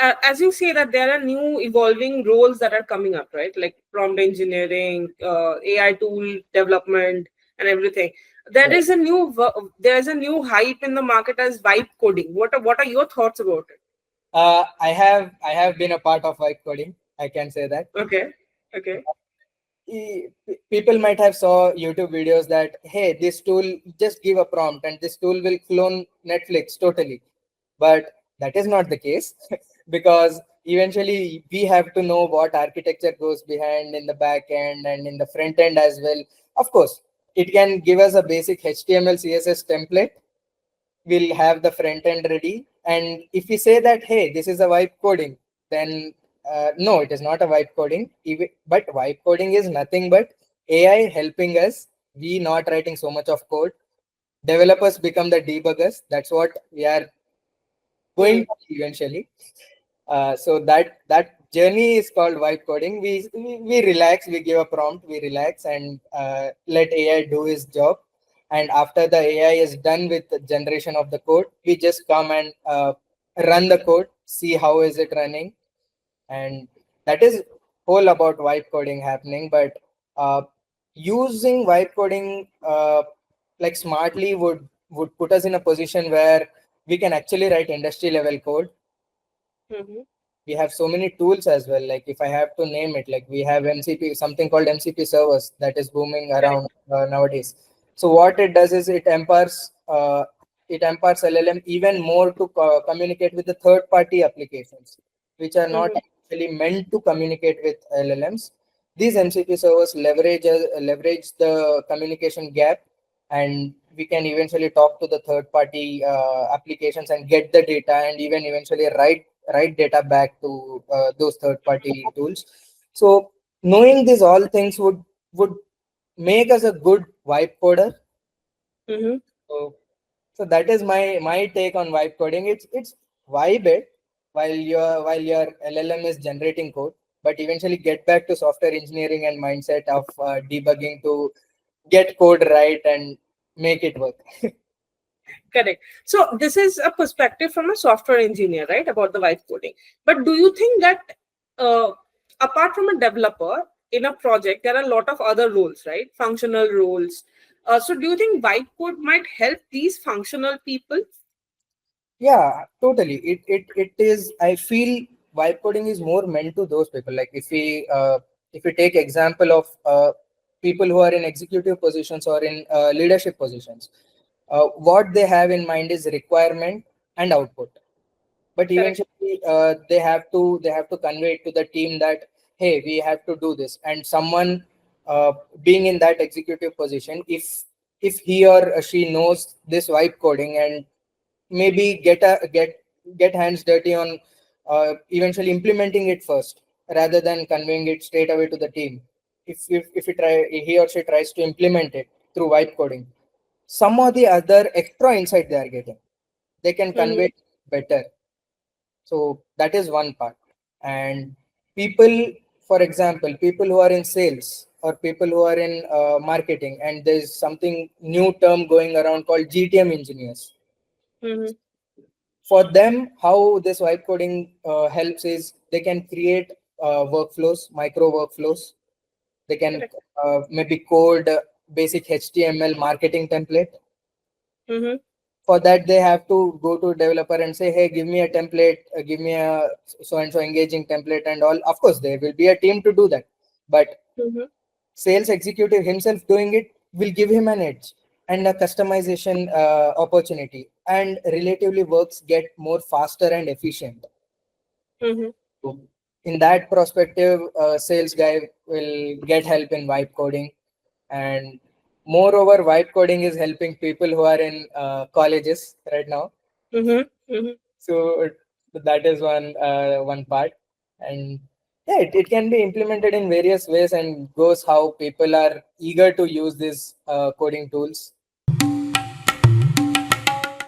as you say that there are new evolving roles that are coming up, right? Like prompt engineering, AI tool development, and everything. There Right. is a new hype in the market as vibe coding. What are your thoughts about it? I have been a part of vibe coding. I can say that. Okay, okay. People might have saw YouTube videos that, hey, this tool, just give a prompt and this tool will clone Netflix totally. But that is not the case because eventually we have to know what architecture goes behind in the back end and in the front end as well. Of course, it can give us a basic HTML, CSS template. We'll have the front end ready. And if we say that, hey, this is a vibe coding, then no, it is not a vibe coding. But vibe coding is nothing but AI helping us. We not writing so much of code. Developers become the debuggers. That's what we are going Hmm. to eventually. So that journey is called vibe coding. We relax, we give a prompt, we relax and let AI do his job. And after the AI is done with the generation of the code, we just come and run the code, see how is it running, and that is whole about vibe coding happening. But uh, using vibe coding like smartly would put us in a position where we can actually write industry level code. Hmm. We have so many tools as well. Like if I have to name it, like we have MCP, something called MCP servers that is booming Correct. around nowadays. So what it does is it empowers LLM even more to communicate with the third party applications which are not Hmm. actually meant to communicate with LLMs. These MCP servers leverage the communication gap, and we can eventually talk to the third party applications and get the data and even eventually write data back to those third party tools. So knowing these all things would make us a good vibe coder. Hmm. So, so that is my take on vibe coding. It's vibe it while your LLM is generating code, but eventually get back to software engineering and mindset of debugging to get code right and make it work. Correct. So this is a perspective from a software engineer, right, about the vibe coding. But do you think that uh, apart from a developer in a project, there are a lot of other roles, right? Functional roles. So do you think vibe code might help these functional people? Yeah, totally. It is. I feel vibe coding is more meant to those people. Like if we take example of people who are in executive positions or in leadership positions, what they have in mind is requirement and output. But Correct. eventually, they have to convey it to the team that, hey, we have to do this. And someone being in that executive position, if he or she knows this vibe coding and maybe get hands dirty on eventually implementing it first rather than conveying it straight away to the team. If he or she tries to implement it through vibe coding, some or the other extra insight they are getting, they can convey Mm-hmm. it better. So that is one part. And people, for example, people who are in sales or people who are in marketing, and there's something new term going around called GTM engineers. Mm-hmm. For them, how this vibe coding helps is they can create workflows, micro workflows. They can Correct. maybe code basic HTML marketing template. Mm-hmm. For that, they have to go to developer and say, hey, give me a template, give me a so and so engaging template and all. Of course, there will be a team to do that, but Mm-hmm. sales executive himself doing it will give him an edge and a customization opportunity, and relatively works get more faster and efficient. Mm-hmm. So in that perspective, sales guy will get help in vibe coding. And moreover, vibe coding is helping people who are in colleges right now. Mm-hmm. Mm-hmm. So that is one part. And yeah, it can be implemented in various ways and goes how people are eager to use these coding tools.